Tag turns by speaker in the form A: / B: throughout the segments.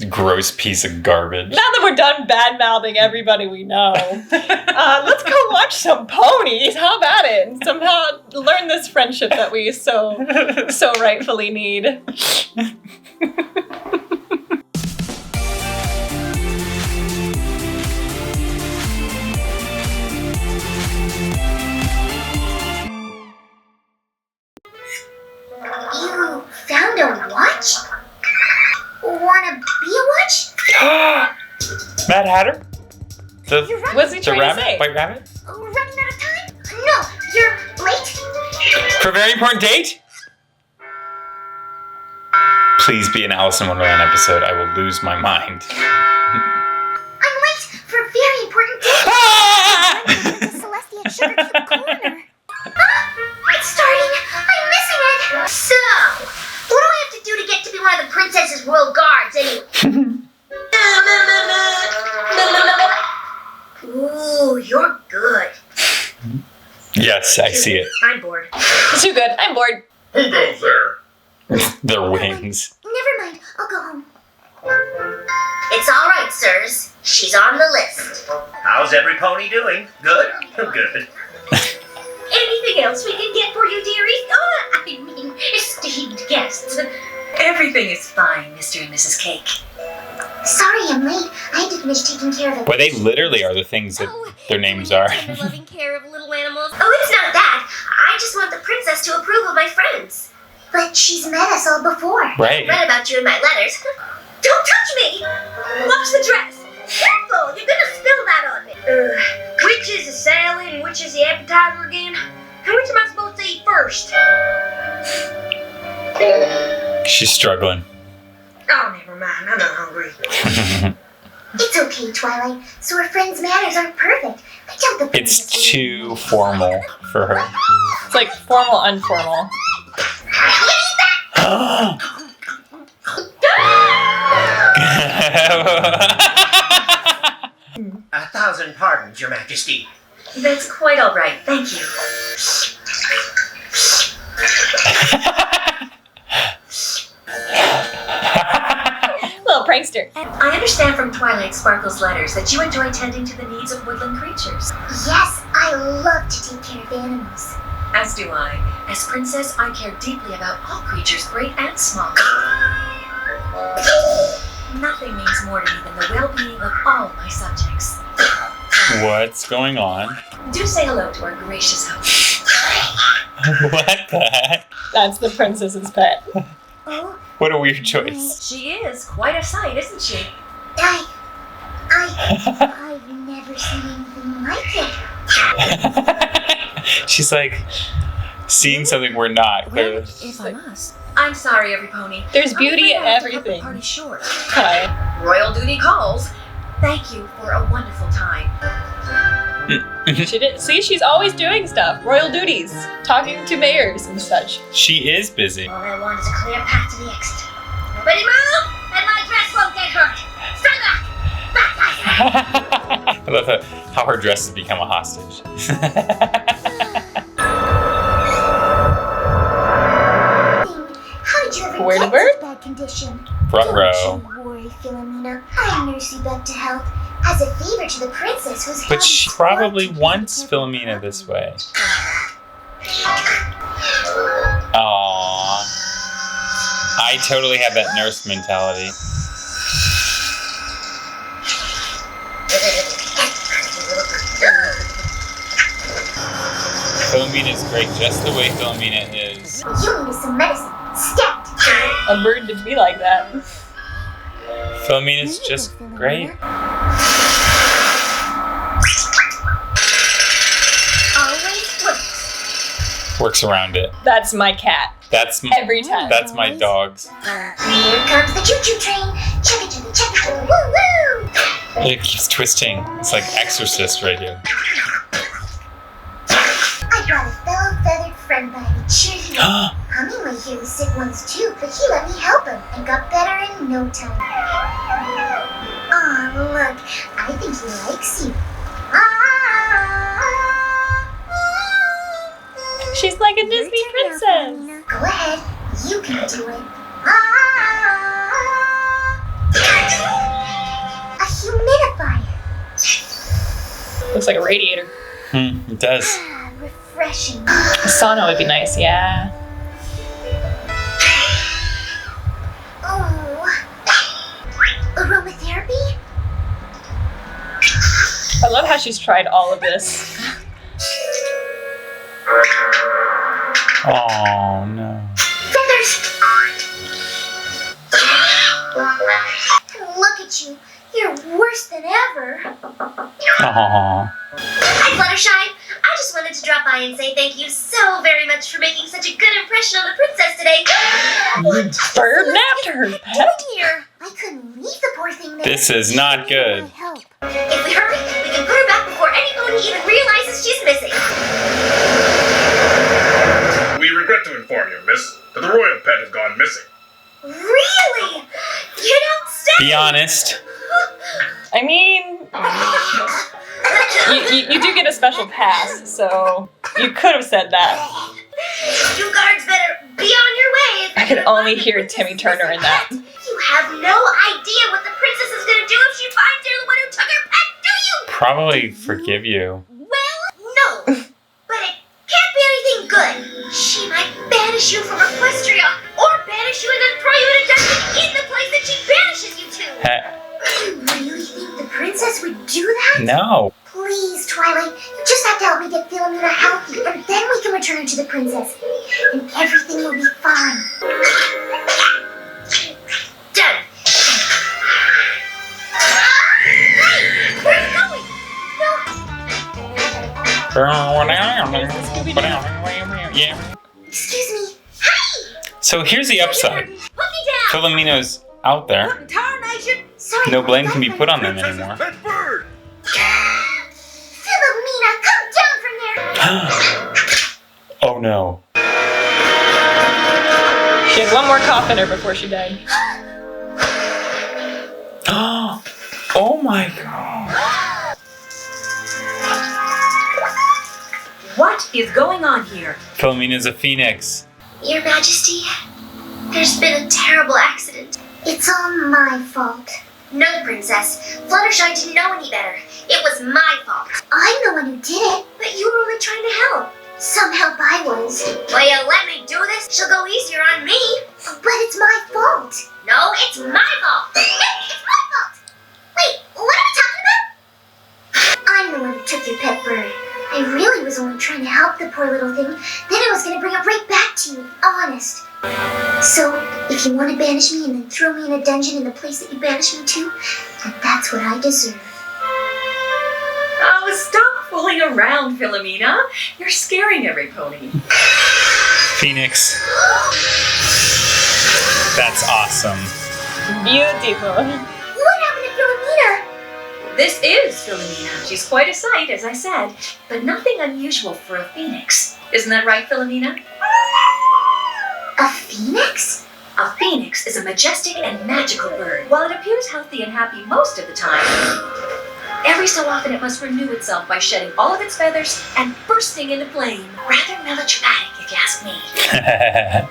A: Gross piece of garbage.
B: Now that we're done bad-mouthing everybody we know, let's go watch some ponies. How about it? And somehow learn this friendship that we so rightfully need.
C: You found a watch? Wanna be a watch?
A: Mad Hatter?
B: What's he
A: The
B: trying to
A: rabbit?
B: say?
A: White rabbit?
C: Running out of time? No, you're late.
A: For a very important date? Please be an Alice in Wonderland episode. I will lose my mind.
C: I'm late for a very important date.
A: Ah!
C: Celestia Sugar to the corner. It's starting. I'm missing it. So, what do I have to do to get to be one of the princess's royal guards anyway? Ooh, you're good.
A: Yes, I see it.
C: I'm bored.
B: Too good. I'm bored.
D: Who goes there?
A: Their wings.
C: Never mind. I'll go home. It's all right, sirs. She's on the list.
D: How's every pony doing? Good? Good.
C: Anything else we can get for you, dearie? Oh, I mean, esteemed guests.
E: Everything is fine, Mr. and Mrs. Cake.
C: Sorry I'm late. I had to finish taking care of the...
A: Well, they literally are the things that their names are.
C: loving care of little animals. Oh, it's not that. I just want the princess to approve of my friends. But she's met us all before.
A: Right.
C: I read about you in my letters. Don't touch me! Watch the dress. Careful, you're gonna spill that on me. Which is the salad and which is the appetizer again? And which am I supposed to eat first?
A: She's struggling.
C: Oh, never mind. I'm not hungry. It's okay, Twilight. So our friends' manners aren't perfect. I doubt the
A: It's too formal for her.
B: It's like formal, unformal.
D: A thousand pardons, Your Majesty.
E: That's quite all right, thank you.
B: Little prankster.
E: I understand from Twilight Sparkle's letters that you enjoy tending to the needs of woodland creatures.
C: Yes, I love to take care of animals.
E: As do I. As princess, I care deeply about all creatures, great and small. Nothing means more to me than the well-being of all my subjects.
A: What's going on?
E: Do say hello to our gracious host.
A: What the heck?
B: That's the princess's pet.
C: Oh,
A: What a weird choice.
E: She is quite a sight, isn't she?
C: I've never seen anything like it.
A: She's like seeing something we're not. Clearly.
E: If I must. I'm sorry, every pony.
B: There's beauty in
E: I'm afraid I'll have to cut the
B: everything.
E: party short.
B: Hi.
E: Royal duty calls. Thank you for a wonderful time.
B: She did. See, she's always doing stuff. Royal duties. Talking to mayors and such.
A: She is busy.
C: All I want is a clear path to the exit. Nobody move, and my dress won't get hurt. Stand back! Back!
A: I love how her dress has become a hostage.
C: How did you ever
B: Where to
C: get
B: birth?
C: in bad condition?
A: Front row.
C: Don't you worry, Philomena. I'll nurse you back to health as a favor to the princess who's
A: But she probably wants Philomena this way. Aww. I totally have that nurse mentality. Philomena's great just the way Philomena is.
C: You needed some medicine. Stat!
B: A bird to be like that.
A: Philomena's just great.
C: Always works.
A: Works around it.
B: That's my cat.
A: That's
B: Every time.
A: That's my dogs.
C: Here comes the choo-choo train. Chugga chugga chugga chugga woo woo!
A: It keeps twisting. It's like Exorcist right here.
C: I brought a fellow feathered friend by to cheer you up. Hummingway here was sick once too, but he let me help him and got better in no time. Aw, look, I think he likes you.
B: She's like a Disney princess.
C: Go ahead, you can do it.
B: Looks like a radiator.
A: It does.
C: Refreshing.
B: A sauna would be nice, yeah.
C: Oh. Aromatherapy?
B: I love how she's tried all of this.
A: Oh no.
C: Feathers! Look at you. You're worse than ever.
A: Aww.
C: Hi, Fluttershy. I just wanted to drop by and say thank you so very much for making such a good impression on the princess today.
B: Bird napped her pet.
C: Here. I couldn't leave the poor thing there.
A: This is not
C: She needed
A: good.
C: my help. If we hurry, we can put her back before any pony even realizes she's missing.
F: We regret to inform you, miss, that the royal pet has gone missing.
C: Really? You don't say.
A: Be honest.
B: I mean, you do get a special pass, so you could have said that.
C: You guards better be on your way.
B: I could only hear Timmy Turner in that.
C: You have no idea what the princess is gonna do if she finds you're the one who took her pet, do you?
A: Probably forgive you.
C: Well, no. But it can't be anything good. She might banish you from Equestria, or banish you and then throw you in a dungeon in the place that she banishes you to. You really think the princess would do that?
A: No.
C: Please, Twilight, you just have to help me get Philomena healthy, and then we can return her to the princess. And everything will be fine. Done. Hey, where are you going? No.
A: Yeah.
C: Excuse me. Hey!
A: So here's the upside.
C: Put me down!
A: Philomena's out there.
C: Tarnation! Sorry.
A: No blame can be put on them anymore.
F: Pet bird!
C: Philomena, come down from there!
A: Oh no.
B: She had one more cough in her before she died.
A: Oh my god.
E: What is going on here?
A: Philomena's a phoenix.
C: Your Majesty, there's been a terrible accident. It's all my fault. No, Princess. Fluttershy didn't know any better. It was my fault. I'm the one who did it. But you were only trying to help. Some help I was. Will you let me do this? She'll go easier on me. But it's my fault. No, it's my fault. It's my fault. Wait, what are we talking about? I'm the one who took your pet bird. I really was only trying to help the poor little thing. Then I was going to bring it right back to you, honest. So, if you want to banish me and then throw me in a dungeon in the place that you banished me to, then that's what I deserve.
E: Oh, stop fooling around, Philomena. You're scaring every pony.
A: Phoenix. That's awesome.
B: Beautiful.
C: What happened to Philomena?
E: This is Philomena. She's quite a sight, as I said, but nothing unusual for a phoenix. Isn't that right, Philomena?
C: A phoenix?
E: A phoenix is a majestic and magical bird. While it appears healthy and happy most of the time, every so often it must renew itself by shedding all of its feathers and bursting into flame. Rather melodramatic, if you ask me.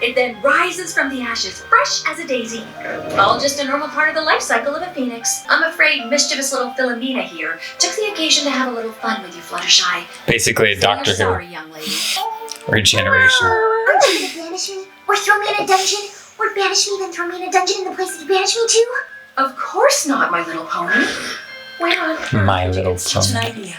E: It then rises from the ashes, fresh as a daisy. All just a normal part of the life cycle of a phoenix. I'm afraid mischievous little Philomena here took the occasion to have a little fun with you, Fluttershy.
A: Basically a Doctor
E: I'm sorry,
A: Who.
E: young lady.
A: Regeneration.
C: Aren't you going to banish me? Or throw me in a dungeon? Or banish me then throw me in a dungeon in the place that you banished me to?
E: Of course not, my little pony. Where on earth
A: My
E: did you
A: little
E: get such an
A: pony.
E: idea?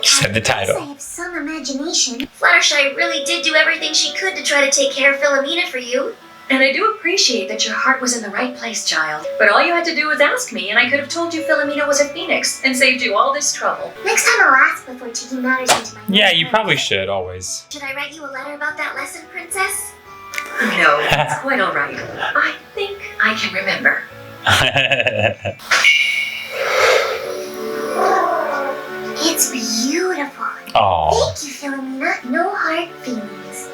A: You said the
C: I guess I
A: title.
C: have some imagination. Fluttershy really did do everything she could to try to take care of Philomena for you.
E: And I do appreciate that your heart was in the right place, child. But all you had to do was ask me, and I could have told you Philomena was a phoenix and saved you all this trouble.
C: Next time I'll ask before taking matters into my own
A: Yeah, you
C: hands.
A: probably should, always.
C: Should I write you a letter about that lesson, Princess?
E: No, it's quite all right. I think I can remember.
C: It's beautiful.
A: Oh.
C: Thank you, Philomena. No hard feelings.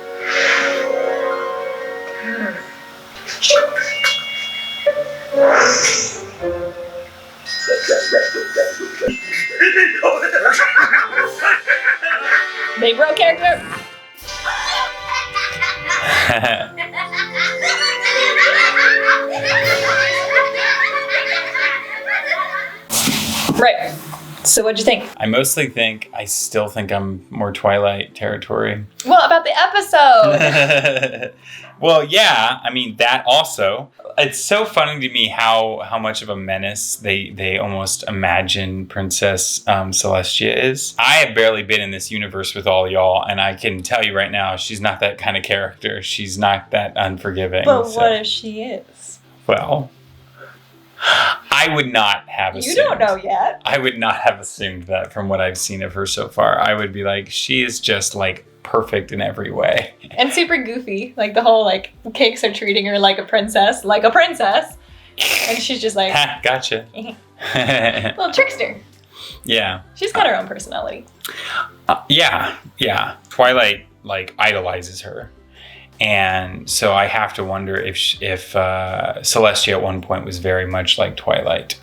B: They broke character. Right. So So what'd you think?
A: I still think I'm more Twilight territory.
B: Well, about the episode.
A: Well, yeah, I mean, that also. It's so funny to me how much of a menace they almost imagine Princess Celestia is. I have barely been in this universe with all y'all, and I can tell you right now, she's not that kind of character. She's not that unforgiving.
B: But what if she is?
A: Well, I would not have assumed.
B: You don't know yet.
A: I would not have assumed that from what I've seen of her so far. I would be like, she is just like perfect in every way.
B: And super goofy. Like the whole like cakes are treating her like a princess. And she's just like,
A: Ha, gotcha.
B: little trickster.
A: Yeah.
B: She's got her own personality.
A: Yeah. Twilight like idolizes her. And so I have to wonder if Celestia at one point was very much like Twilight,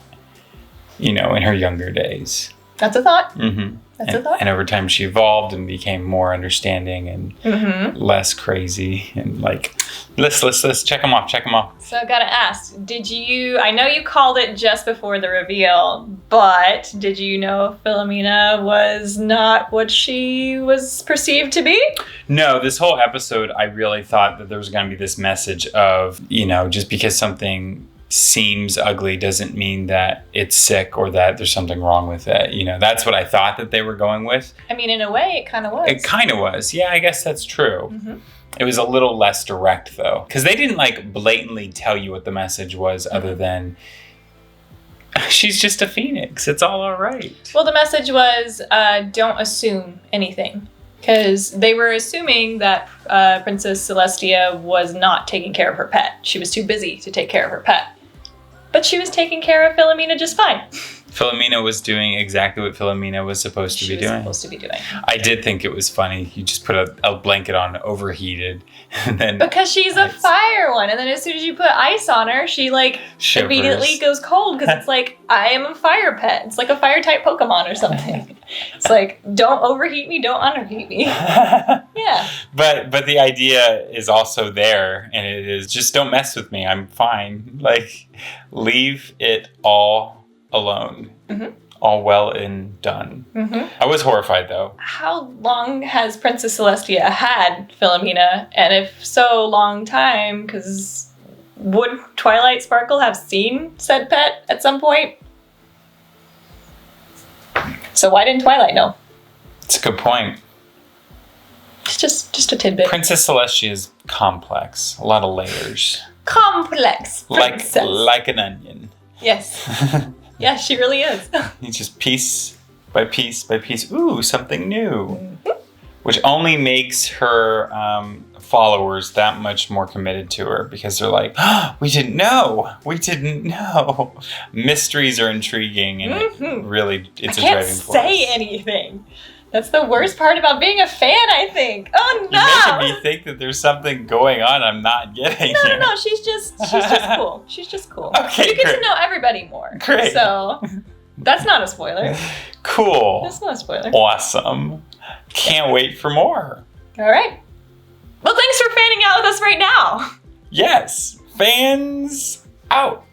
A: in her younger days.
B: That's a thought.
A: Mm-hmm.
B: That's a thought.
A: And over time she evolved and became more understanding and less crazy and like, let's check them off.
B: So I've got to ask, I know you called it just before the reveal, but did you know Philomena was not what she was perceived to be?
A: No, this whole episode, I really thought that there was going to be this message of, just because something seems ugly doesn't mean that it's sick or that there's something wrong with it. That's what I thought that they were going with.
B: I mean, in a way, it kind of was.
A: It kind of was. Yeah, I guess that's true.
B: Mm-hmm.
A: It was a little less direct, though. Because they didn't, like, blatantly tell you what the message was other than, she's just a phoenix. It's all right.
B: Well, the message was, don't assume anything. Because they were assuming that Princess Celestia was not taking care of her pet. She was too busy to take care of her pet. But she was taking care of Philomena just fine.
A: Philomena was doing exactly what Philomena was supposed to be doing. I did think it was funny. You just put a blanket on overheated. And then
B: because she's a fire one. And then as soon as you put ice on her, she
A: shivers.
B: Immediately goes cold. Because it's like, I am a fire pet. It's like a fire type Pokemon or something. It's like, don't overheat me, don't underheat me. Yeah.
A: But the idea is also there. And it is just don't mess with me. I'm fine. Leave it all alone.
B: Mm-hmm.
A: All well and done.
B: Mm-hmm.
A: I was horrified, though.
B: How long has Princess Celestia had Philomena? And if so, long time, because would Twilight Sparkle have seen said pet at some point? So why didn't Twilight know?
A: It's a good point.
B: It's just a tidbit.
A: Princess Celestia is complex. A lot of layers.
B: Complex princess.
A: Like an onion.
B: Yes. Yeah, she really is.
A: You just piece by piece by piece. Ooh, something new. Mm-hmm. Which only makes her followers that much more committed to her because they're like, oh, we didn't know. Mysteries are intriguing and it really, it's a driving force.
B: I can't say anything. That's the worst part about being a fan, I think. Oh, no!
A: You're making me think that there's something going on I'm not getting here.
B: No, she's just cool. She's just cool.
A: Okay,
B: you get to know everybody more.
A: Great.
B: So, that's not a spoiler.
A: Cool.
B: That's not a spoiler.
A: Awesome. Can't wait for more.
B: All right. Well, thanks for fanning out with us right now.
A: Yes. Fans out.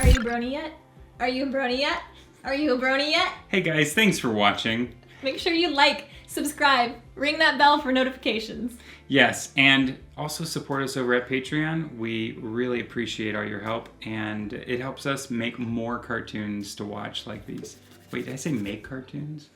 G: Are you a brony yet? Are you a brony yet? Are you a brony yet?
A: Hey guys, thanks for watching.
G: Make sure you like, subscribe, ring that bell for notifications.
H: Yes, and also support us over at Patreon. We really appreciate all your help, and it helps us make more cartoons to watch like these. Wait, did I say make cartoons?